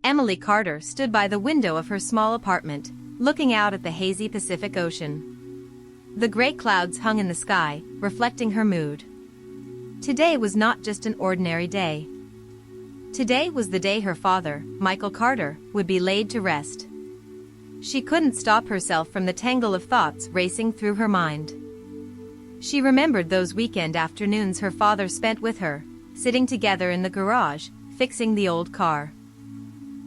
Emily Carter stood by the window of her small apartment, looking out at the hazy Pacific Ocean. The gray clouds hung in the sky, reflecting her mood. Today was not just an ordinary day. Today was the day her father, Michael Carter, would be laid to rest. She couldn't stop herself from the tangle of thoughts racing through her mind. She remembered those weekend afternoons her father spent with her, sitting together in the garage, fixing the old car.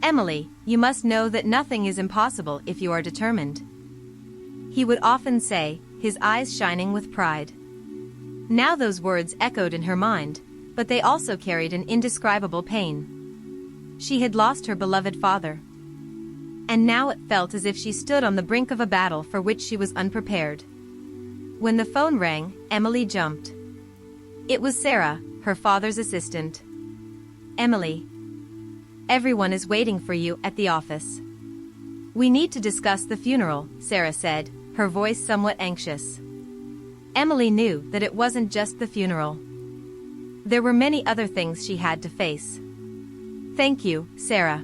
"Emily, you must know that nothing is impossible if you are determined," he would often say, his eyes shining with pride. Now those words echoed in her mind, but they also carried an indescribable pain. She had lost her beloved father. And now it felt as if she stood on the brink of a battle for which she was unprepared. When the phone rang, Emily jumped. It was Sarah, her father's assistant. "Emily, everyone is waiting for you at the office. We need to discuss the funeral," Sarah said, her voice somewhat anxious. Emily knew that it wasn't just the funeral. There were many other things she had to face. "Thank you, Sarah.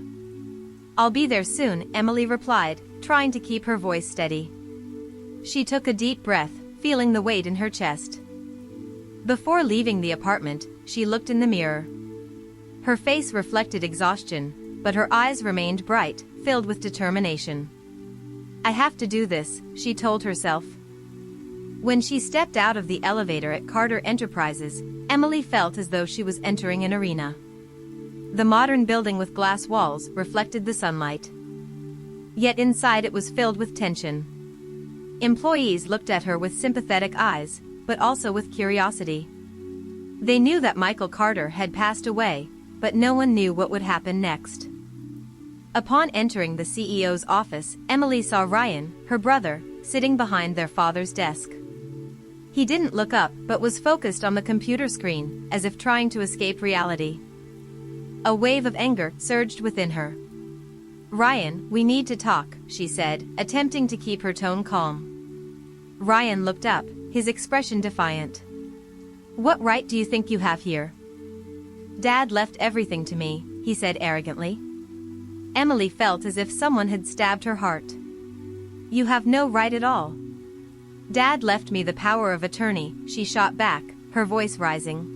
I'll be there soon," Emily replied, trying to keep her voice steady. She took a deep breath, feeling the weight in her chest. Before leaving the apartment, she looked in the mirror. Her face reflected exhaustion, but her eyes remained bright, filled with determination. "I have to do this," she told herself. When she stepped out of the elevator at Carter Enterprises, Emily felt as though she was entering an arena. The modern building with glass walls reflected the sunlight. Yet inside it was filled with tension. Employees looked at her with sympathetic eyes, but also with curiosity. They knew that Michael Carter had passed away, but no one knew what would happen next. Upon entering the CEO's office, Emily saw Ryan, her brother, sitting behind their father's desk. He didn't look up but was focused on the computer screen, as if trying to escape reality. A wave of anger surged within her. "Ryan, we need to talk," she said, attempting to keep her tone calm. Ryan looked up, his expression defiant. "What right do you think you have here?" "Dad left everything to me," he said arrogantly. Emily felt as if someone had stabbed her heart. "You have no right at all." "Dad left me the power of attorney," she shot back, her voice rising,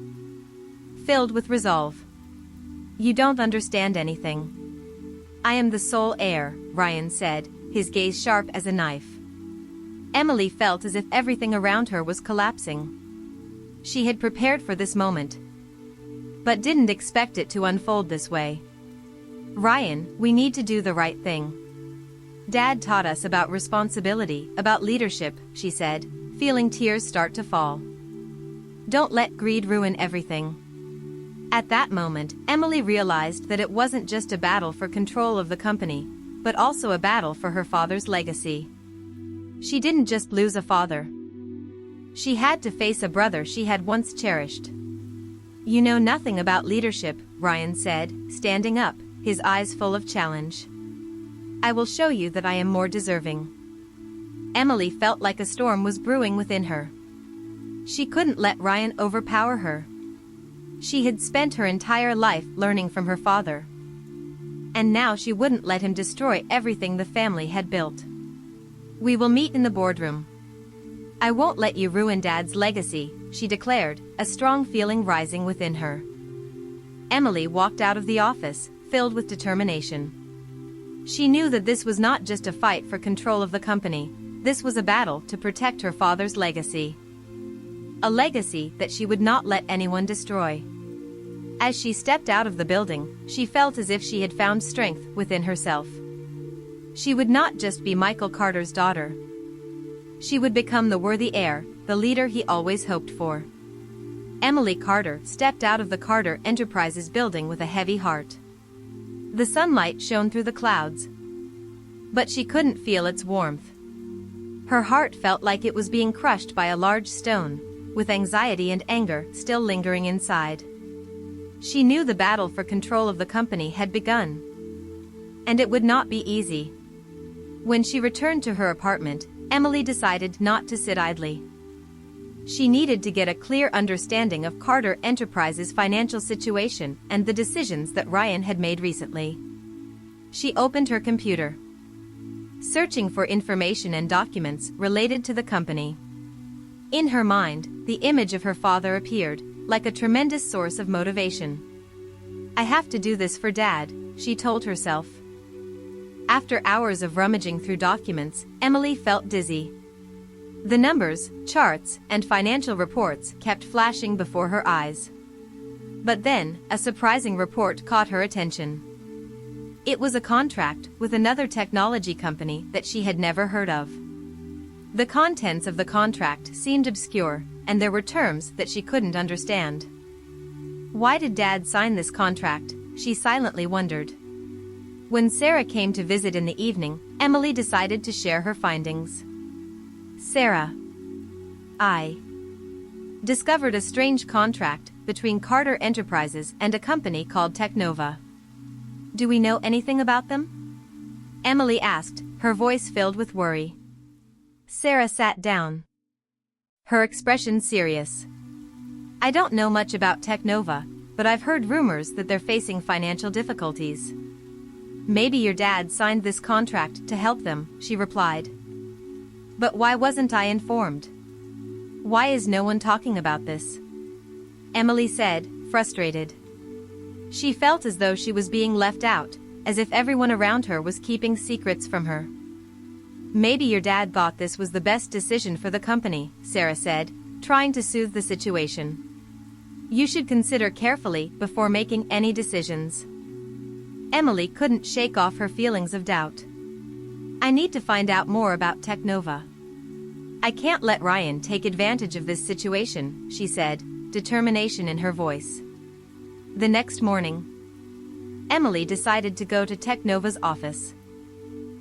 filled with resolve. "You don't understand anything." "I am the sole heir," Ryan said, his gaze sharp as a knife. Emily felt as if everything around her was collapsing. She had prepared for this moment, but didn't expect it to unfold this way. "Ryan, we need to do the right thing. Dad taught us about responsibility, about leadership," she said, feeling tears start to fall. "Don't let greed ruin everything." At that moment, Emily realized that it wasn't just a battle for control of the company, but also a battle for her father's legacy. She didn't just lose a father. She had to face a brother she had once cherished. "You know nothing about leadership," Ryan said, standing up, his eyes full of challenge. "I will show you that I am more deserving." Emily felt like a storm was brewing within her. She couldn't let Ryan overpower her. She had spent her entire life learning from her father. And now she wouldn't let him destroy everything the family had built. "We will meet in the boardroom. I won't let you ruin Dad's legacy," she declared, a strong feeling rising within her. Emily walked out of the office, filled with determination. She knew that this was not just a fight for control of the company, this was a battle to protect her father's legacy. A legacy that she would not let anyone destroy. As she stepped out of the building, she felt as if she had found strength within herself. She would not just be Michael Carter's daughter. She would become the worthy heir, the leader he always hoped for. Emily Carter stepped out of the Carter Enterprises building with a heavy heart. The sunlight shone through the clouds, but she couldn't feel its warmth. Her heart felt like it was being crushed by a large stone, with anxiety and anger still lingering inside. She knew the battle for control of the company had begun, and it would not be easy. When she returned to her apartment, Emily decided not to sit idly. She needed to get a clear understanding of Carter Enterprises' financial situation and the decisions that Ryan had made recently. She opened her computer, searching for information and documents related to the company. In her mind, the image of her father appeared, like a tremendous source of motivation. "I have to do this for Dad," she told herself. After hours of rummaging through documents, Emily felt dizzy. The numbers, charts, and financial reports kept flashing before her eyes. But then, a surprising report caught her attention. It was a contract with another technology company that she had never heard of. The contents of the contract seemed obscure, and there were terms that she couldn't understand. Why did Dad sign this contract? She silently wondered. When Sarah came to visit in the evening, Emily decided to share her findings. "Sarah, I discovered a strange contract between Carter Enterprises and a company called Technova. Do we know anything about them?" Emily asked, her voice filled with worry. Sarah sat down, her expression serious. "I don't know much about Technova, but I've heard rumors that they're facing financial difficulties. Maybe your dad signed this contract to help them," she replied. "But why wasn't I informed? Why is no one talking about this?" Emily said, frustrated. She felt as though she was being left out, as if everyone around her was keeping secrets from her. "Maybe your dad thought this was the best decision for the company," Sarah said, trying to soothe the situation. "You should consider carefully before making any decisions." Emily couldn't shake off her feelings of doubt. "I need to find out more about Technova. I can't let Ryan take advantage of this situation," she said, determination in her voice. The next morning, Emily decided to go to Technova's office.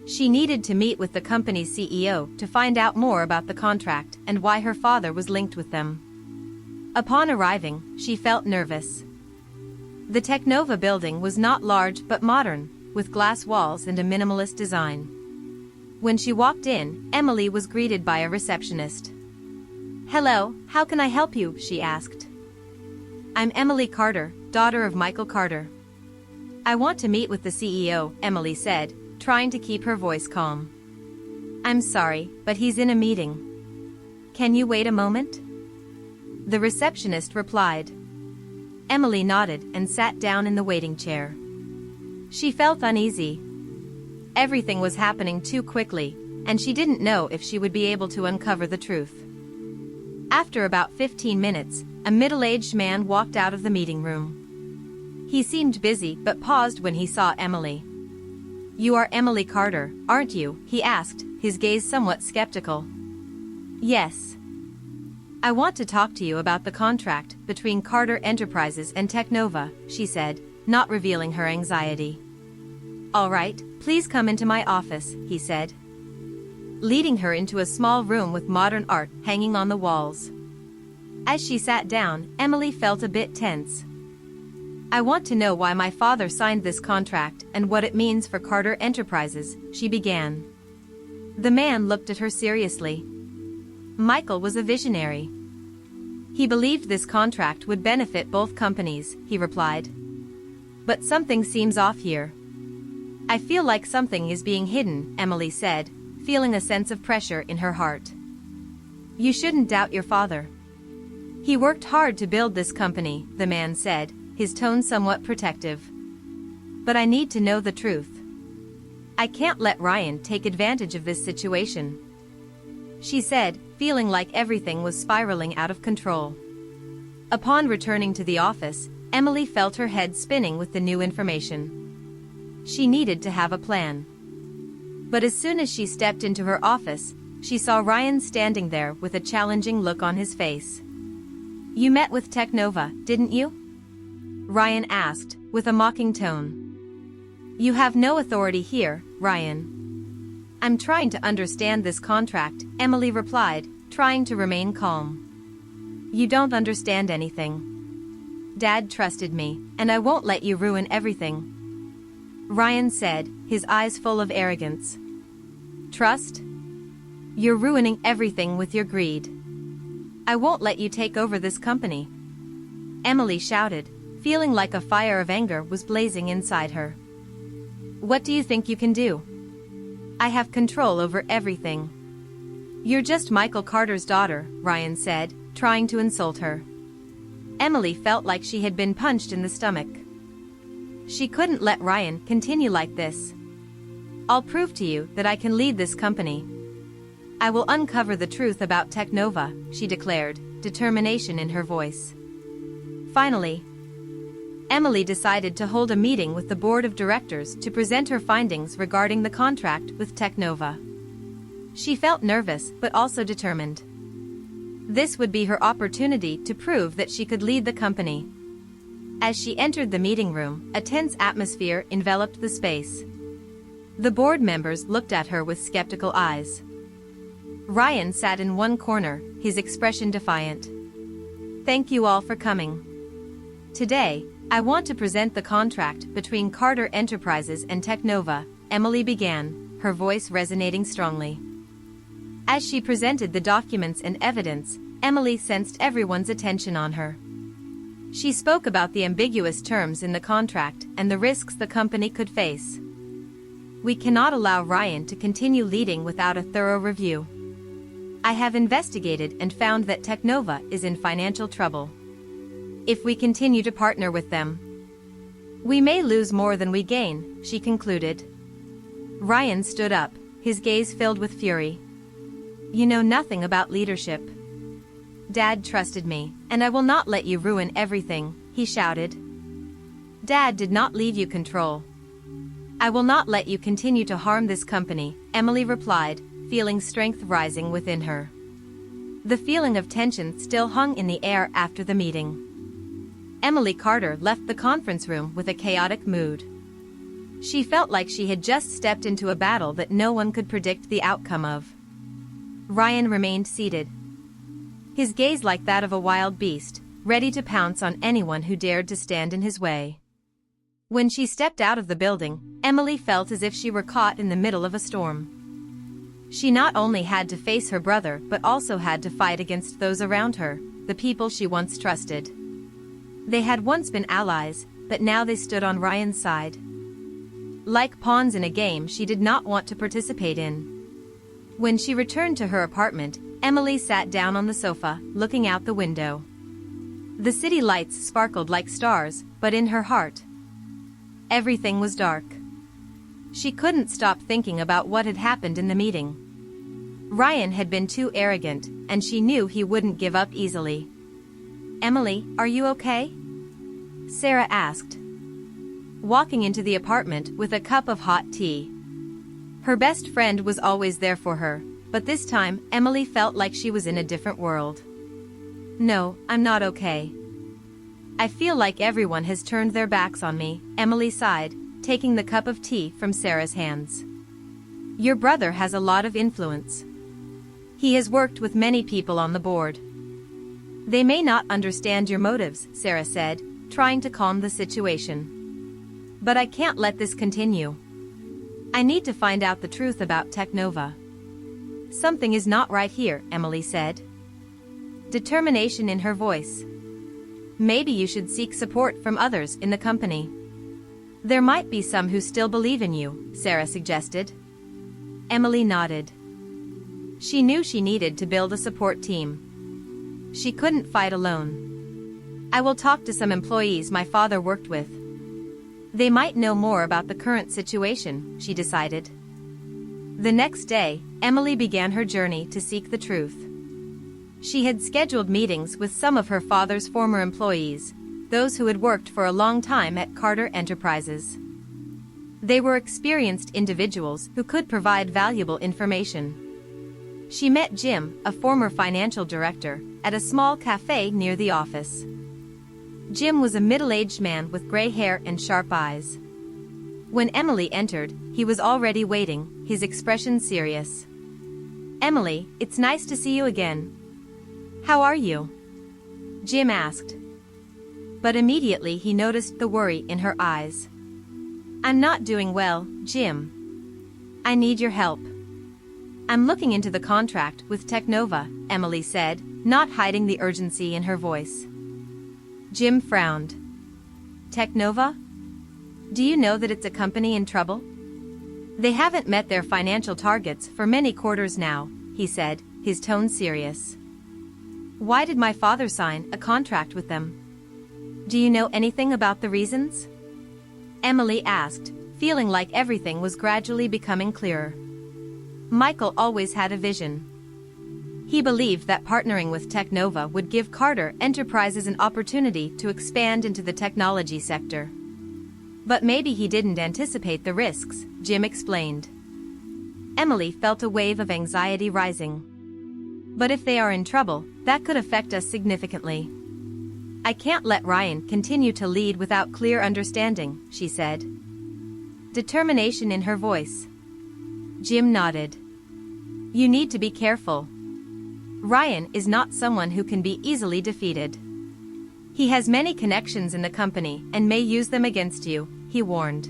She needed to meet with the company's CEO to find out more about the contract and why her father was linked with them. Upon arriving, she felt nervous. The Technova building was not large but modern, with glass walls and a minimalist design. When she walked in, Emily was greeted by a receptionist. "Hello, how can I help you?" she asked. "I'm Emily Carter, daughter of Michael Carter. I want to meet with the CEO," Emily said, trying to keep her voice calm. "I'm sorry, but he's in a meeting. Can you wait a moment?" The receptionist replied. Emily nodded and sat down in the waiting chair. She felt uneasy. Everything was happening too quickly, and she didn't know if she would be able to uncover the truth. After about 15 minutes, a middle-aged man walked out of the meeting room. He seemed busy but paused when he saw Emily. "You are Emily Carter, aren't you?" he asked, his gaze somewhat skeptical. "Yes. I want to talk to you about the contract between Carter Enterprises and Technova," she said, not revealing her anxiety. "All right, please come into my office," he said, leading her into a small room with modern art hanging on the walls. As she sat down, Emily felt a bit tense. "I want to know why my father signed this contract and what it means for Carter Enterprises," she began. The man looked at her seriously. Michael was a visionary. "He believed this contract would benefit both companies," he replied. "But something seems off here. I feel like something is being hidden," Emily said, feeling a sense of pressure in her heart. "You shouldn't doubt your father. He worked hard to build this company," the man said, his tone somewhat protective. "But I need to know the truth. I can't let Ryan take advantage of this situation," she said, feeling like everything was spiraling out of control. Upon returning to the office, Emily felt her head spinning with the new information. She needed to have a plan. But as soon as she stepped into her office, she saw Ryan standing there with a challenging look on his face. "You met with Technova, didn't you?" Ryan asked, with a mocking tone. "You have no authority here, Ryan." "I'm trying to understand this contract," Emily replied, trying to remain calm. "You don't understand anything. Dad trusted me, and I won't let you ruin everything," Ryan said, his eyes full of arrogance. "Trust? You're ruining everything with your greed. I won't let you take over this company," Emily shouted, feeling like a fire of anger was blazing inside her. What do you think you can do? I have control over everything. You're just Michael Carter's daughter, Ryan said, trying to insult her. Emily felt like she had been punched in the stomach. She couldn't let Ryan continue like this. I'll prove to you that I can lead this company. I will uncover the truth about Technova, she declared, determination in her voice. Finally, Emily decided to hold a meeting with the board of directors to present her findings regarding the contract with Technova. She felt nervous but also determined. This would be her opportunity to prove that she could lead the company. As she entered the meeting room, a tense atmosphere enveloped the space. The board members looked at her with skeptical eyes. Ryan sat in one corner, his expression defiant. Thank you all for coming. Today, I want to present the contract between Carter Enterprises and Technova, Emily began, her voice resonating strongly. As she presented the documents and evidence, Emily sensed everyone's attention on her. She spoke about the ambiguous terms in the contract and the risks the company could face. We cannot allow Ryan to continue leading without a thorough review. I have investigated and found that Technova is in financial trouble. If we continue to partner with them, we may lose more than we gain, she concluded. Ryan stood up, his gaze filled with fury. You know nothing about leadership. Dad trusted me, and I will not let you ruin everything, he shouted. Dad did not leave you control. I will not let you continue to harm this company, Emily replied, feeling strength rising within her. The feeling of tension still hung in the air after the meeting. Emily Carter left the conference room with a chaotic mood. She felt like she had just stepped into a battle that no one could predict the outcome of. Ryan remained seated, his gaze like that of a wild beast, ready to pounce on anyone who dared to stand in his way. When she stepped out of the building, Emily felt as if she were caught in the middle of a storm. She not only had to face her brother but also had to fight against those around her, the people she once trusted. They had once been allies, but now they stood on Ryan's side. Like pawns in a game she did not want to participate in. When she returned to her apartment, Emily sat down on the sofa, looking out the window. The city lights sparkled like stars, but in her heart, everything was dark. She couldn't stop thinking about what had happened in the meeting. Ryan had been too arrogant, and she knew he wouldn't give up easily. Emily, are you okay? Sarah asked, walking into the apartment with a cup of hot tea. Her best friend was always there for her, but this time Emily felt like she was in a different world. No, I'm not okay. I feel like everyone has turned their backs on me, Emily sighed, taking the cup of tea from Sarah's hands. Your brother has a lot of influence. He has worked with many people on the board. They may not understand your motives, Sarah said, trying to calm the situation. But I can't let this continue. I need to find out the truth about Technova. Something is not right here, Emily said, determination in her voice. Maybe you should seek support from others in the company. There might be some who still believe in you, Sarah suggested. Emily nodded. She knew she needed to build a support team. She couldn't fight alone. I will talk to some employees my father worked with. They might know more about the current situation, she decided. The next day, Emily began her journey to seek the truth. She had scheduled meetings with some of her father's former employees, those who had worked for a long time at Carter Enterprises. They were experienced individuals who could provide valuable information. She met Jim, a former financial director, at a small cafe near the office. Jim was a middle-aged man with gray hair and sharp eyes. When Emily entered, he was already waiting, his expression serious. Emily, it's nice to see you again. How are you? Jim asked. But immediately he noticed the worry in her eyes. I'm not doing well, Jim. I need your help. I'm looking into the contract with Technova, Emily said, not hiding the urgency in her voice. Jim frowned. Technova? Do you know that it's a company in trouble? They haven't met their financial targets for many quarters now, he said, his tone serious. Why did my father sign a contract with them? Do you know anything about the reasons? Emily asked, feeling like everything was gradually becoming clearer. Michael always had a vision. He believed that partnering with Technova would give Carter Enterprises an opportunity to expand into the technology sector. But maybe he didn't anticipate the risks, Jim explained. Emily felt a wave of anxiety rising. But if they are in trouble, that could affect us significantly. I can't let Ryan continue to lead without clear understanding, she said. Determination in her voice. Jim nodded. You need to be careful. Ryan is not someone who can be easily defeated. He has many connections in the company and may use them against you, he warned.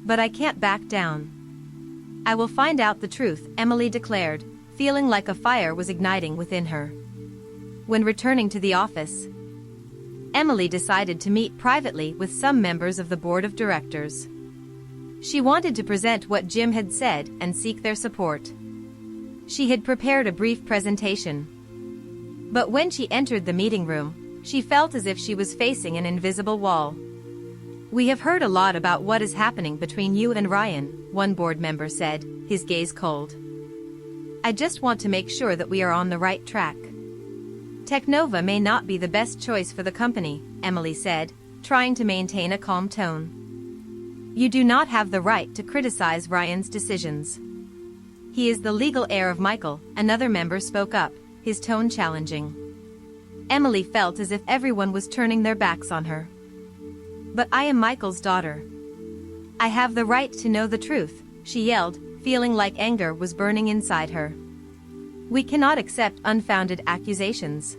But I can't back down. I will find out the truth, Emily declared, feeling like a fire was igniting within her. When returning to the office, Emily decided to meet privately with some members of the board of directors. She wanted to present what Jim had said and seek their support. She had prepared a brief presentation. But when she entered the meeting room, she felt as if she was facing an invisible wall. We have heard a lot about what is happening between you and Ryan, one board member said, his gaze cold. I just want to make sure that we are on the right track. Technova may not be the best choice for the company, Emily said, trying to maintain a calm tone. You do not have the right to criticize Ryan's decisions. He is the legal heir of Michael, another member spoke up, his tone challenging. Emily felt as if everyone was turning their backs on her. But I am Michael's daughter. I have the right to know the truth, she yelled, feeling like anger was burning inside her. We cannot accept unfounded accusations.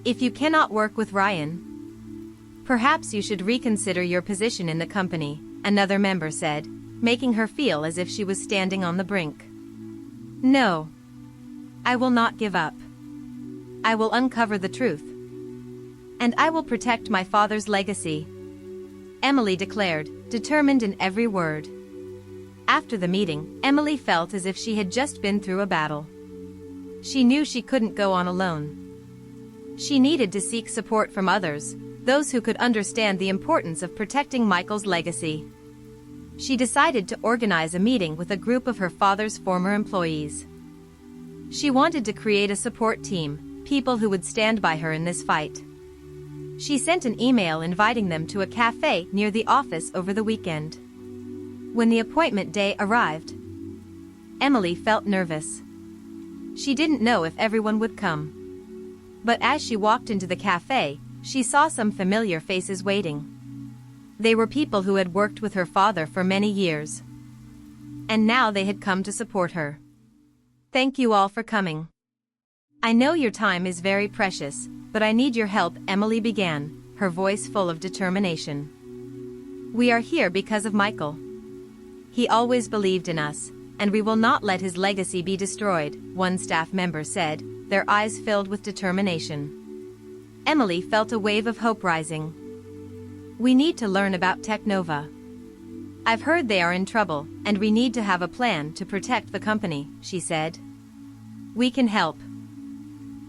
If you cannot work with Ryan, perhaps you should reconsider your position in the company, another member said, making her feel as if she was standing on the brink. No. I will not give up. I will uncover the truth. And I will protect my father's legacy, Emily declared, determined in every word. After the meeting, Emily felt as if she had just been through a battle. She knew she couldn't go on alone. She needed to seek support from others, those who could understand the importance of protecting Michael's legacy. She decided to organize a meeting with a group of her father's former employees. She wanted to create a support team, people who would stand by her in this fight. She sent an email inviting them to a cafe near the office over the weekend. When the appointment day arrived, Emily felt nervous. She didn't know if everyone would come. But as she walked into the cafe, she saw some familiar faces waiting. They were people who had worked with her father for many years. And now they had come to support her. Thank you all for coming. I know your time is very precious, but I need your help, Emily began, her voice full of determination. We are here because of Michael. He always believed in us, and we will not let his legacy be destroyed, one staff member said, their eyes filled with determination. Emily felt a wave of hope rising. We need to learn about Technova. I've heard they are in trouble, and we need to have a plan to protect the company, she said. We can help.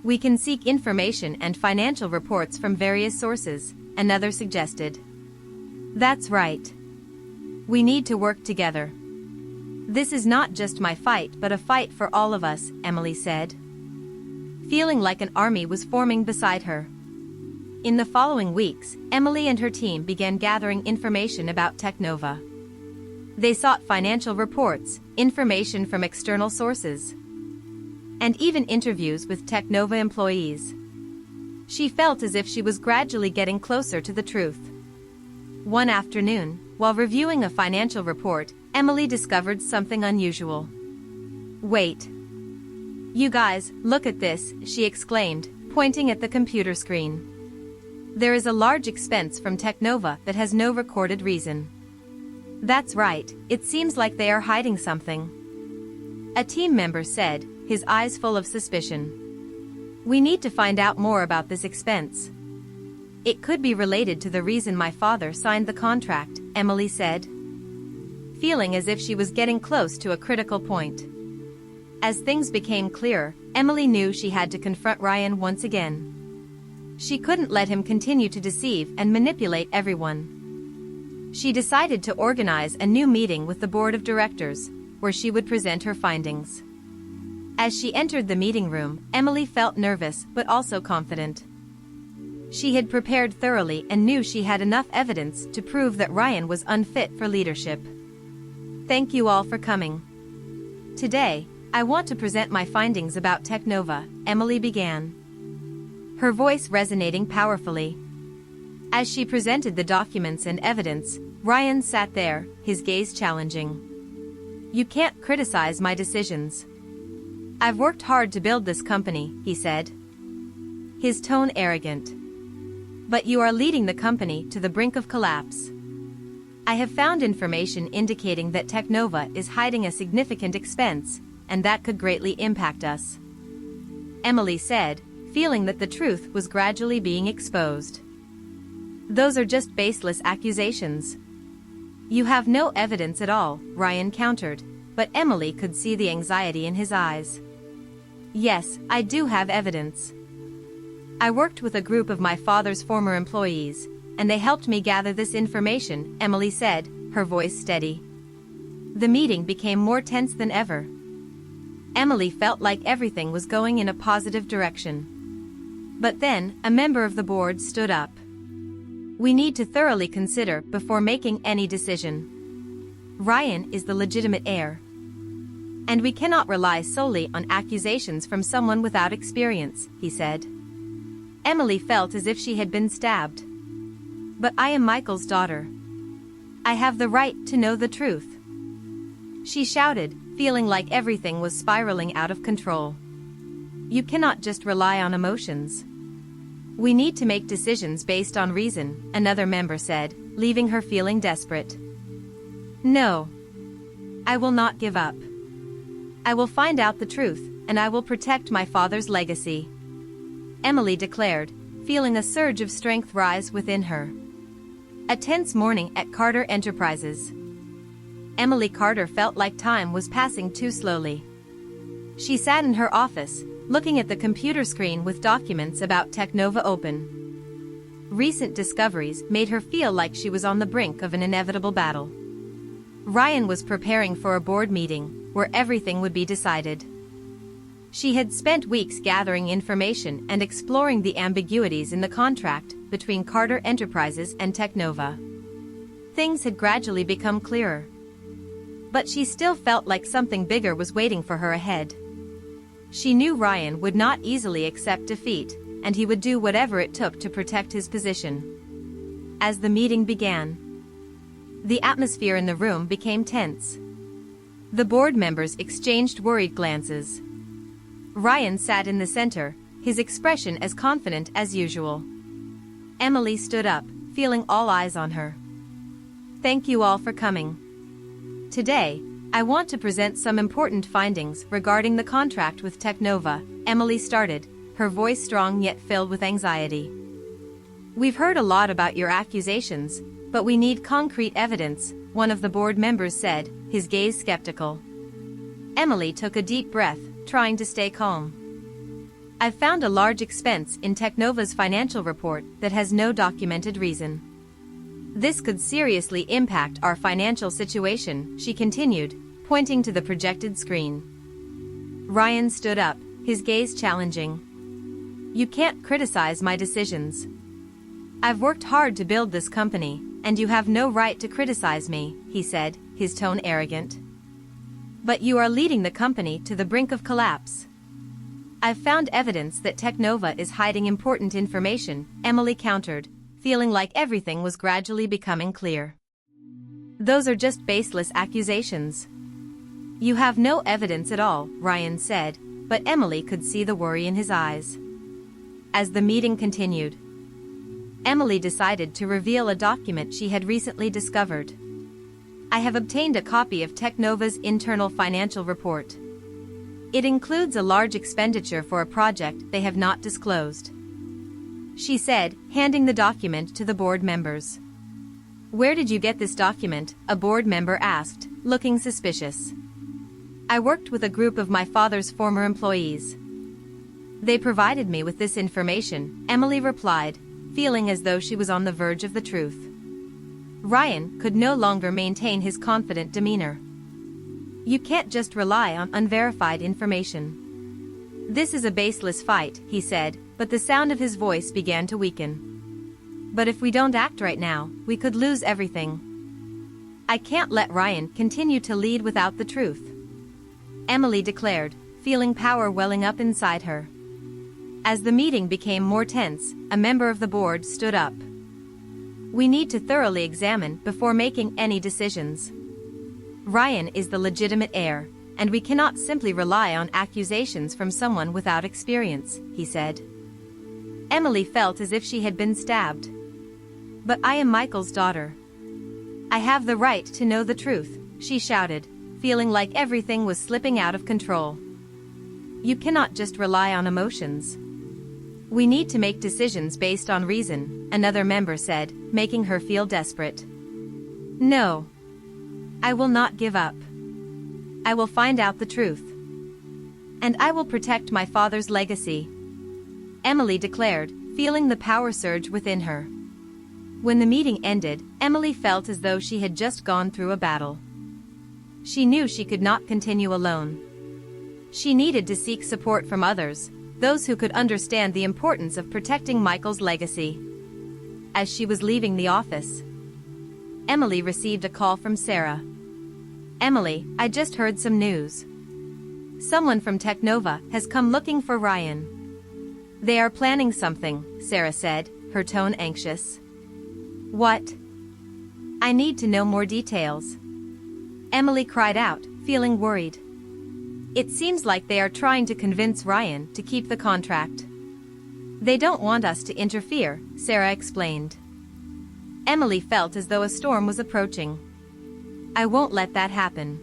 We can seek information and financial reports from various sources, another suggested. That's right. We need to work together. This is not just my fight but a fight for all of us, Emily said, feeling like an army was forming beside her. In the following weeks, Emily and her team began gathering information about Technova. They sought financial reports, information from external sources, and even interviews with Technova employees. She felt as if she was gradually getting closer to the truth. One afternoon, while reviewing a financial report, Emily discovered something unusual. Wait. You guys, look at this, she exclaimed, pointing at the computer screen. There is a large expense from Technova that has no recorded reason. That's right, it seems like they are hiding something. A team member said, his eyes full of suspicion. We need to find out more about this expense. It could be related to the reason my father signed the contract, Emily said, feeling as if she was getting close to a critical point. As things became clearer, Emily knew she had to confront Ryan once again. She couldn't let him continue to deceive and manipulate everyone. She decided to organize a new meeting with the board of directors, where she would present her findings. As she entered the meeting room, Emily felt nervous but also confident. She had prepared thoroughly and knew she had enough evidence to prove that Ryan was unfit for leadership. Thank you all for coming. Today, I want to present my findings about Technova, Emily began, her voice resonating powerfully. As she presented the documents and evidence, Ryan sat there, his gaze challenging. You can't criticize my decisions. I've worked hard to build this company, he said, his tone arrogant. But you are leading the company to the brink of collapse. I have found information indicating that Technova is hiding a significant expense, and that could greatly impact us. Emily said, feeling that the truth was gradually being exposed. Those are just baseless accusations. You have no evidence at all, Ryan countered, but Emily could see the anxiety in his eyes. Yes, I do have evidence. I worked with a group of my father's former employees, and they helped me gather this information, Emily said, her voice steady. The meeting became more tense than ever. Emily felt like everything was going in a positive direction. But then, a member of the board stood up. We need to thoroughly consider before making any decision. Ryan is the legitimate heir. And we cannot rely solely on accusations from someone without experience, he said. Emily felt as if she had been stabbed. But I am Michael's daughter. I have the right to know the truth. She shouted, feeling like everything was spiraling out of control. You cannot just rely on emotions. We need to make decisions based on reason, another member said, leaving her feeling desperate. No. I will not give up. I will find out the truth, and I will protect my father's legacy, Emily declared, feeling a surge of strength rise within her. A tense morning at Carter Enterprises. Emily Carter felt like time was passing too slowly. She sat in her office, looking at the computer screen with documents about Technova open. Recent discoveries made her feel like she was on the brink of an inevitable battle. Ryan was preparing for a board meeting, where everything would be decided. She had spent weeks gathering information and exploring the ambiguities in the contract between Carter Enterprises and Technova. Things had gradually become clearer. But she still felt like something bigger was waiting for her ahead. She knew Ryan would not easily accept defeat, and he would do whatever it took to protect his position. As the meeting began, the atmosphere in the room became tense. The board members exchanged worried glances. Ryan sat in the center, his expression as confident as usual. Emily stood up, feeling all eyes on her. Thank you all for coming. Today, I want to present some important findings regarding the contract with Technova, Emily started, her voice strong yet filled with anxiety. We've heard a lot about your accusations, but we need concrete evidence, one of the board members said, his gaze skeptical. Emily took a deep breath, trying to stay calm. I've found a large expense in Technova's financial report that has no documented reason. This could seriously impact our financial situation, she continued, pointing to the projected screen. Ryan stood up, his gaze challenging. You can't criticize my decisions. I've worked hard to build this company, and you have no right to criticize me, he said, his tone arrogant. But you are leading the company to the brink of collapse. I've found evidence that Technova is hiding important information, Emily countered, feeling like everything was gradually becoming clear. Those are just baseless accusations. You have no evidence at all, Ryan said, but Emily could see the worry in his eyes. As the meeting continued, Emily decided to reveal a document she had recently discovered. I have obtained a copy of Technova's internal financial report. It includes a large expenditure for a project they have not disclosed, she said, handing the document to the board members. "Where did you get this document?" a board member asked, looking suspicious. "I worked with a group of my father's former employees. They provided me with this information," Emily replied, feeling as though she was on the verge of the truth. Ryan could no longer maintain his confident demeanor. "You can't just rely on unverified information. This is a baseless fight," he said, but the sound of his voice began to weaken. "But if we don't act right now, we could lose everything. I can't let Ryan continue to lead without the truth," Emily declared, feeling power welling up inside her. As the meeting became more tense, a member of the board stood up. "We need to thoroughly examine before making any decisions. Ryan is the legitimate heir, and we cannot simply rely on accusations from someone without experience," he said. Emily felt as if she had been stabbed. "But I am Michael's daughter. I have the right to know the truth," she shouted, feeling like everything was slipping out of control. "You cannot just rely on emotions. We need to make decisions based on reason," another member said, making her feel desperate. "No. I will not give up. I will find out the truth. And I will protect my father's legacy," Emily declared, feeling the power surge within her. When the meeting ended, Emily felt as though she had just gone through a battle. She knew she could not continue alone. She needed to seek support from others, those who could understand the importance of protecting Michael's legacy. As she was leaving the office, Emily received a call from Sarah. "Emily, I just heard some news. Someone from Technova has come looking for Ryan." "They are planning something," Sarah said, her tone anxious. "What?" "I need to know more details," Emily cried out, feeling worried. "It seems like they are trying to convince Ryan to keep the contract. They don't want us to interfere," Sarah explained. Emily felt as though a storm was approaching. "I won't let that happen.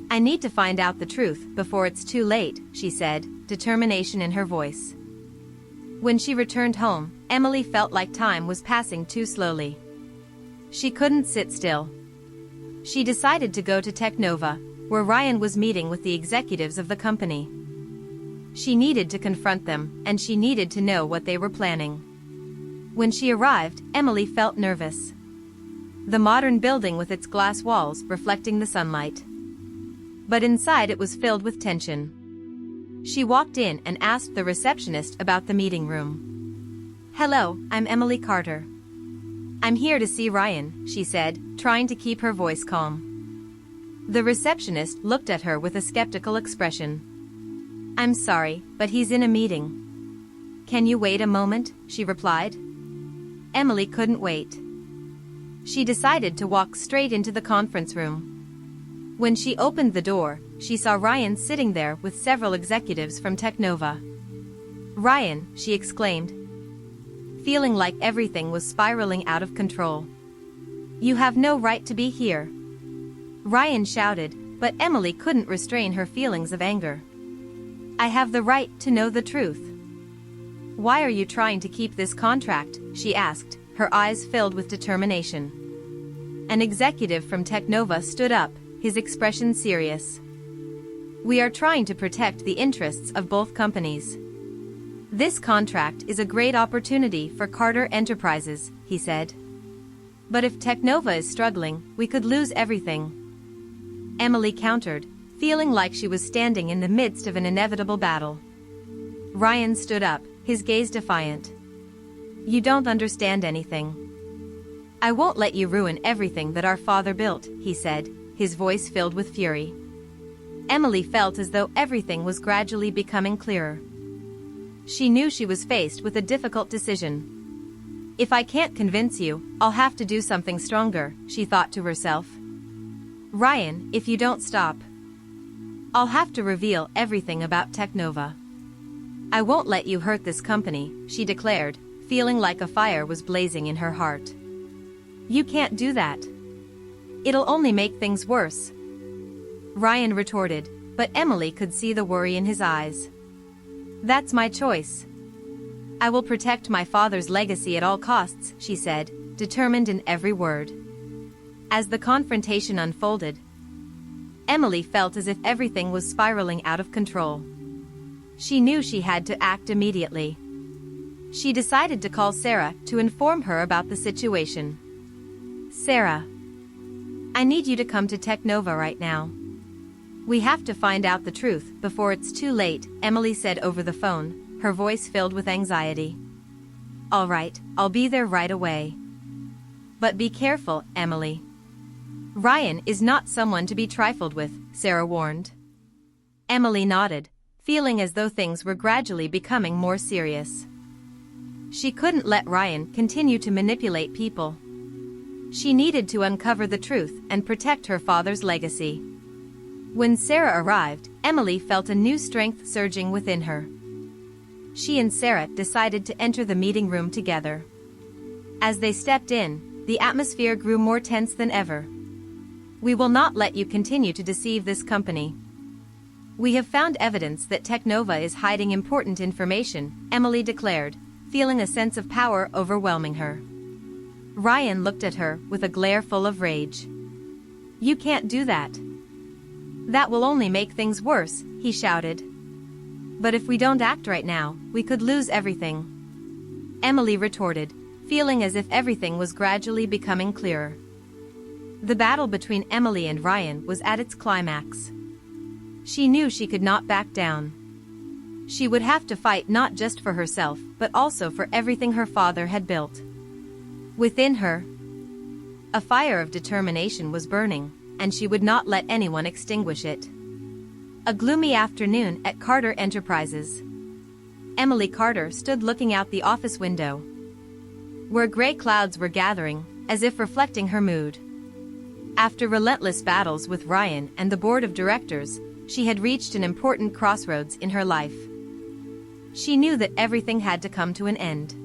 I need to find out the truth before it's too late," she said, determination in her voice. When she returned home, Emily felt like time was passing too slowly. She couldn't sit still. She decided to go to Technova, where Ryan was meeting with the executives of the company. She needed to confront them, and she needed to know what they were planning. When she arrived, Emily felt nervous. The modern building with its glass walls reflecting the sunlight. But inside it was filled with tension. She walked in and asked the receptionist about the meeting room. "Hello, I'm Emily Carter. I'm here to see Ryan," she said, trying to keep her voice calm. The receptionist looked at her with a skeptical expression. "I'm sorry, but he's in a meeting." "Can you wait a moment?" she replied. Emily couldn't wait. She decided to walk straight into the conference room. When she opened the door, she saw Ryan sitting there with several executives from Technova. "Ryan," she exclaimed, feeling like everything was spiraling out of control. "You have no right to be here," Ryan shouted, but Emily couldn't restrain her feelings of anger. "I have the right to know the truth." "Why are you trying to keep this contract?" she asked, her eyes filled with determination. An executive from Technova stood up, his expression serious. "We are trying to protect the interests of both companies. This contract is a great opportunity for Carter Enterprises," he said. "But if Technova is struggling, we could lose everything," Emily countered, feeling like she was standing in the midst of an inevitable battle. Ryan stood up, his gaze defiant. "You don't understand anything. I won't let you ruin everything that our father built," he said, his voice filled with fury. Emily felt as though everything was gradually becoming clearer. She knew she was faced with a difficult decision. "If I can't convince you, I'll have to do something stronger," she thought to herself. "Ryan, if you don't stop, I'll have to reveal everything about Technova. I won't let you hurt this company," she declared, feeling like a fire was blazing in her heart. "You can't do that. It'll only make things worse," Ryan retorted, but Emily could see the worry in his eyes. "That's my choice. I will protect my father's legacy at all costs," she said, determined in every word. As the confrontation unfolded, Emily felt as if everything was spiraling out of control. She knew she had to act immediately. She decided to call Sarah to inform her about the situation. "Sarah, I need you to come to Technova right now. We have to find out the truth before it's too late," Emily said over the phone, her voice filled with anxiety. "All right, I'll be there right away. But be careful, Emily. Ryan is not someone to be trifled with," Sarah warned. Emily nodded, feeling as though things were gradually becoming more serious. She couldn't let Ryan continue to manipulate people. She needed to uncover the truth and protect her father's legacy. When Sarah arrived, Emily felt a new strength surging within her. She and Sarah decided to enter the meeting room together. As they stepped in, the atmosphere grew more tense than ever. "We will not let you continue to deceive this company. We have found evidence that Technova is hiding important information," Emily declared, feeling a sense of power overwhelming her. Ryan looked at her with a glare full of rage. "You can't do that. That will only make things worse," he shouted. "But if we don't act right now, we could lose everything," Emily retorted, feeling as if everything was gradually becoming clearer. The battle between Emily and Ryan was at its climax. She knew she could not back down. She would have to fight not just for herself, but also for everything her father had built. Within her, a fire of determination was burning, and she would not let anyone extinguish it. A gloomy afternoon at Carter Enterprises. Emily Carter stood looking out the office window, where gray clouds were gathering, as if reflecting her mood. After relentless battles with Ryan and the board of directors, she had reached an important crossroads in her life. She knew that everything had to come to an end.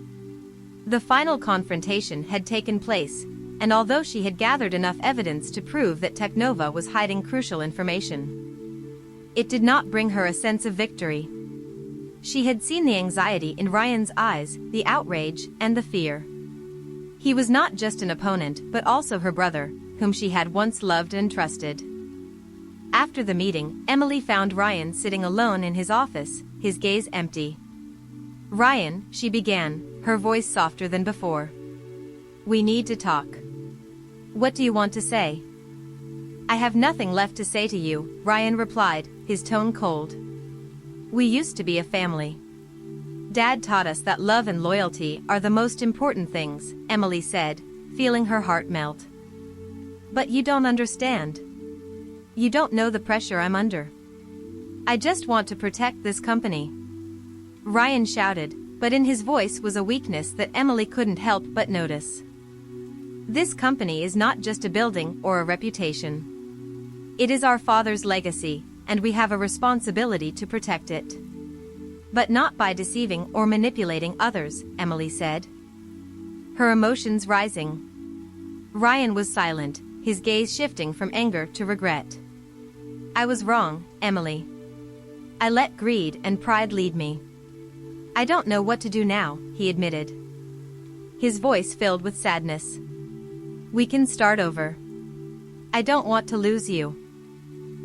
The final confrontation had taken place, and although she had gathered enough evidence to prove that Technova was hiding crucial information, it did not bring her a sense of victory. She had seen the anxiety in Ryan's eyes, the outrage, and the fear. He was not just an opponent but also her brother, whom she had once loved and trusted. After the meeting, Emily found Ryan sitting alone in his office, his gaze empty. "Ryan," she began, her voice softer than before. "We need to talk." "What do you want to say?" "I have nothing left to say to you," Ryan replied, his tone cold. "We used to be a family. Dad taught us that love and loyalty are the most important things," Emily said, feeling her heart melt. "But you don't understand. You don't know the pressure I'm under. I just want to protect this company," Ryan shouted, but in his voice was a weakness that Emily couldn't help but notice. "This company is not just a building or a reputation. It is our father's legacy, and we have a responsibility to protect it. But not by deceiving or manipulating others," Emily said, her emotions rising. Ryan was silent, his gaze shifting from anger to regret. "I was wrong, Emily. I let greed and pride lead me. I don't know what to do now," he admitted, his voice filled with sadness. "We can start over. I don't want to lose you.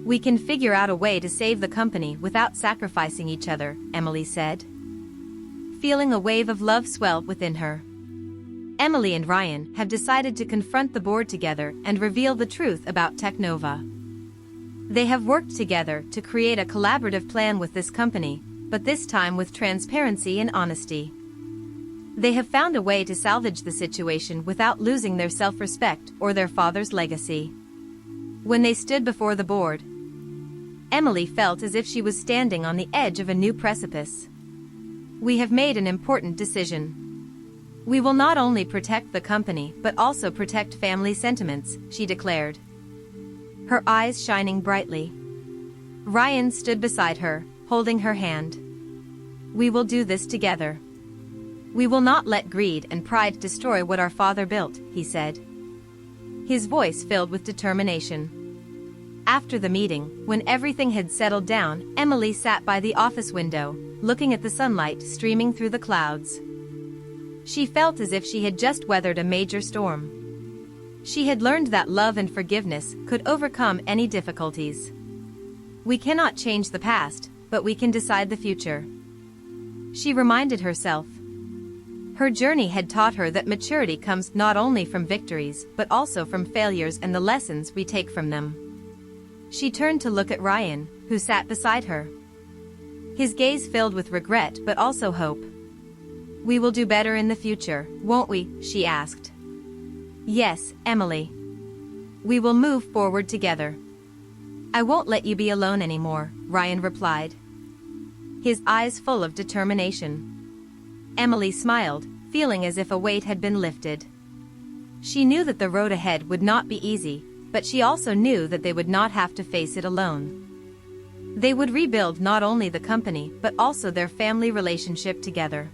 We can figure out a way to save the company without sacrificing each other," Emily said, feeling a wave of love swell within her. Emily and Ryan have decided to confront the board together and reveal the truth about Technova. They have worked together to create a collaborative plan with this company, but this time with transparency and honesty. They have found a way to salvage the situation without losing their self-respect or their father's legacy. When they stood before the board, Emily felt as if she was standing on the edge of a new precipice. "We have made an important decision. We will not only protect the company but also protect family sentiments," she declared, her eyes shining brightly. Ryan stood beside her, holding her hand. "We will do this together. We will not let greed and pride destroy what our father built," he said, his voice filled with determination. After the meeting, when everything had settled down, Emily sat by the office window, looking at the sunlight streaming through the clouds. She felt as if she had just weathered a major storm. She had learned that love and forgiveness could overcome any difficulties. We cannot change the past, but we can decide the future. She reminded herself. Her journey had taught her that maturity comes not only from victories but also from failures and the lessons we take from them. She turned to look at Ryan, who sat beside her. His gaze filled with regret but also hope. "We will do better in the future, won't we?" she asked. "Yes, Emily. We will move forward together. I won't let you be alone anymore," Ryan replied, his eyes full of determination. Emily smiled, feeling as if a weight had been lifted. She knew that the road ahead would not be easy, but she also knew that they would not have to face it alone. They would rebuild not only the company but also their family relationship together.